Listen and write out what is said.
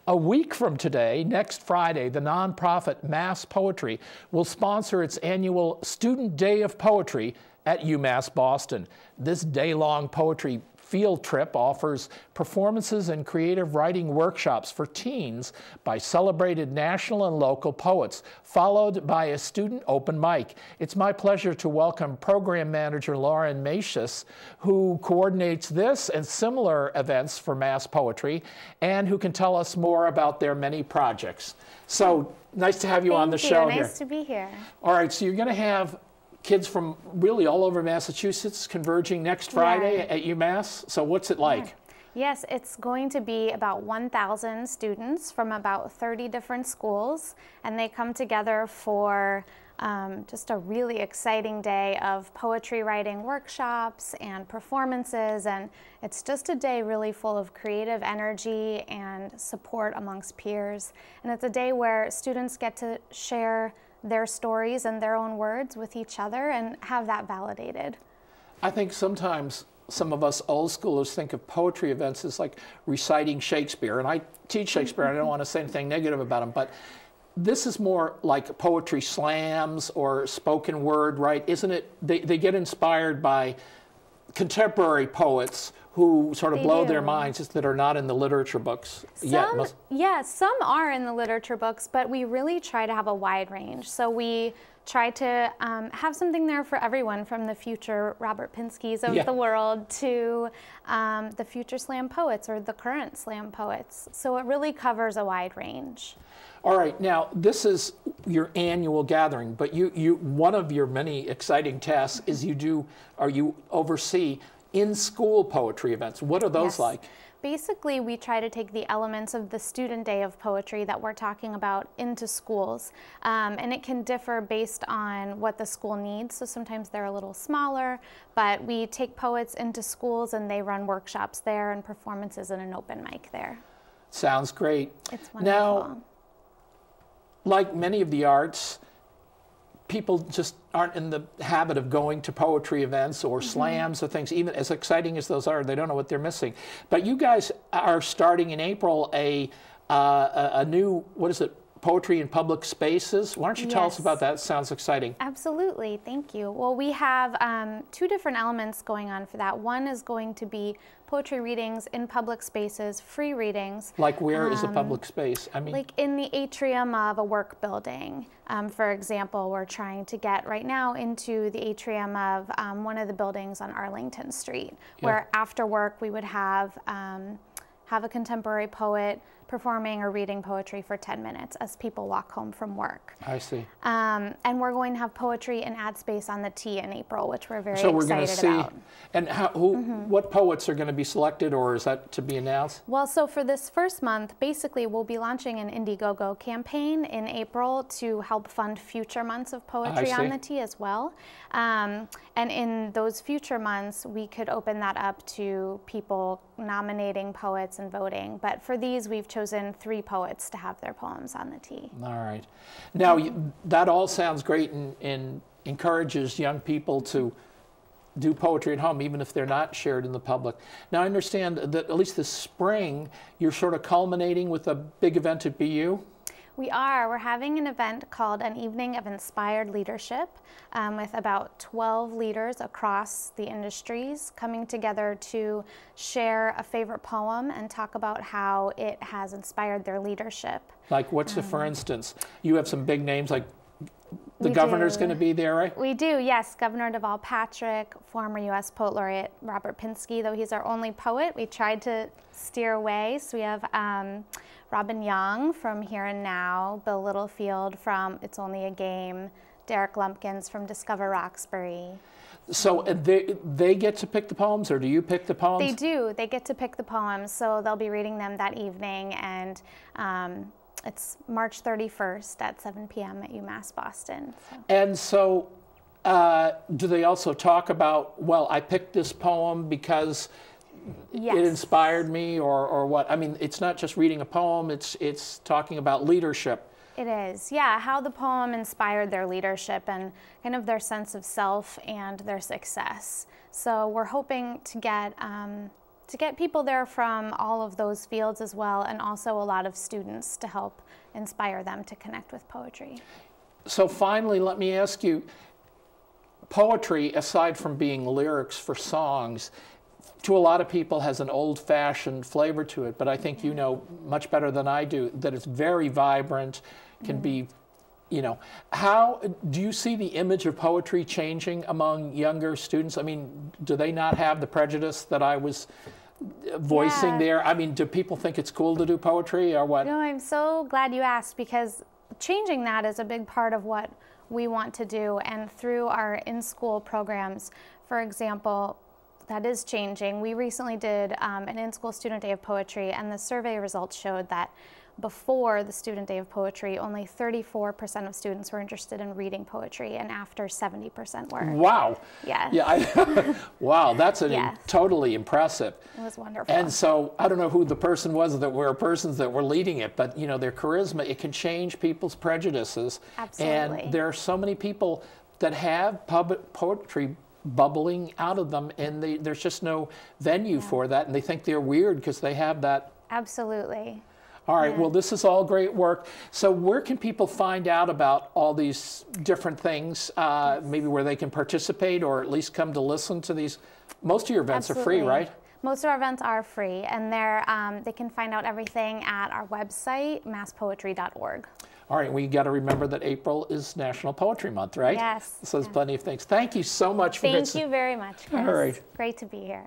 A week from today, next Friday, the nonprofit MassPoetry will sponsor its annual Student Day of Poetry at UMass Boston. This day-long poetry field trip offers performances and creative writing workshops for teens by celebrated national and local poets, followed by a student open mic. It's my pleasure to welcome Program Manager Laurin Macios, who coordinates this and similar events for MassPoetry, and who can tell us more about their many projects. So nice to have you on the show here. Nice to be here. All right, so you're going to have kids from really all over Massachusetts converging next Friday at UMass. So what's it like? Yes, it's going to be about 1,000 students from about 30 different schools, and they come together for just a really exciting day of poetry writing workshops and performances, and it's just a day really full of creative energy and support amongst peers. And it's a day where students get to share their stories and their own words with each other and have that validated. I think sometimes some of us old schoolers think of poetry events as like reciting Shakespeare, and I teach Shakespeare, and I don't want to say anything negative about him, but this is more like poetry slams or spoken word, right? Isn't it? They get inspired by contemporary poets who sort of blow their minds that are not in the literature books yet. Some are in the literature books, but we really try to have a wide range. So we try to have something there for everyone, from the future Robert Pinskys of the world to the future slam poets or the current slam poets. So it really covers a wide range. All right, now this is your annual gathering, but one of your many exciting tasks is you oversee in-school poetry events. What are those like? Basically, we try to take the elements of the Student Day of Poetry that we're talking about into schools, and it can differ based on what the school needs. So sometimes they're a little smaller, but we take poets into schools and they run workshops there and performances and an open mic there. Sounds great. It's wonderful. Now, like many of the arts, people just aren't in the habit of going to poetry events or slams or things. Even as exciting as those are, they don't know what they're missing. But you guys are starting in April a new, what is it, Poetry in Public Spaces. Why don't you tell us about that? It sounds exciting. Absolutely, thank you. Well, we have two different elements going on for that. One is going to be poetry readings in public spaces, free readings. Like where is a public space? I mean, like in the atrium of a work building. For example, we're trying to get right now into the atrium of one of the buildings on Arlington Street, where after work we would have a contemporary poet performing or reading poetry for 10 minutes as people walk home from work. I see. And we're going to have poetry in ad space on the T in April, which we're very excited about. So we're going to see, and what poets are going to be selected, or is that to be announced? Well, so for this first month, basically we'll be launching an Indiegogo campaign in April to help fund future months of poetry on the T as well. And in those future months, we could open that up to people nominating poets and voting. But for these, we've chosen 3 poets to have their poems on the T. All right. Now, that all sounds great and encourages young people to do poetry at home, even if they're not shared in the public. Now, I understand that at least this spring, you're sort of culminating with a big event at BU? We are. We're having an event called An Evening of Inspired Leadership with about 12 leaders across the industries coming together to share a favorite poem and talk about how it has inspired their leadership. Like what's for instance? You have some big names like the governor's going to be there, right? We do, yes. Governor Deval Patrick, former U.S. Poet Laureate Robert Pinsky, though he's our only poet. We tried to steer away. So we have Robin Young from Here and Now, Bill Littlefield from It's Only a Game, Derek Lumpkins from Discover Roxbury. So they get to pick the poems, or do you pick the poems? They do. They get to pick the poems, so they'll be reading them that evening, and it's March 31st at 7 p.m. at UMass Boston. So. And so do they also talk about, well, I picked this poem because it inspired me, or what? I mean, it's not just reading a poem, it's talking about leadership. It is, yeah, how the poem inspired their leadership and kind of their sense of self and their success. So we're hoping to get to get people there from all of those fields as well, and also a lot of students to help inspire them to connect with poetry. So finally, let me ask you, poetry, aside from being lyrics for songs, to a lot of people has an old-fashioned flavor to it, but I think you know much better than I do that it's very vibrant, can be, you know. How do you see the image of poetry changing among younger students? I mean, do they not have the prejudice that I was voicing there? I mean, do people think it's cool to do poetry or what? No, I'm so glad you asked, because changing that is a big part of what we want to do, and through our in-school programs, for example, that is changing. We recently did an in-school student day of poetry, and the survey results showed that before the student day of poetry, only 34% of students were interested in reading poetry, and after 70% were. Wow. Yeah. Yeah. Wow, that's totally impressive. It was wonderful. And so I don't know who the person was that were persons that were leading it, but you know, their charisma, it can change people's prejudices. Absolutely. And there are so many people that have poetry bubbling out of them, and there's just no venue for that, and they think they're weird because they have that. Absolutely. All right, well, this is all great work. So where can people find out about all these different things, maybe where they can participate or at least come to listen to these? Most of your events are free, right? Most of our events are free, and they can find out everything at our website, masspoetry.org. All right, we got to remember that April is National Poetry Month, right? Yes. So there's plenty of things. Thank you so much for Thank you very much, Chris. All right. Great to be here.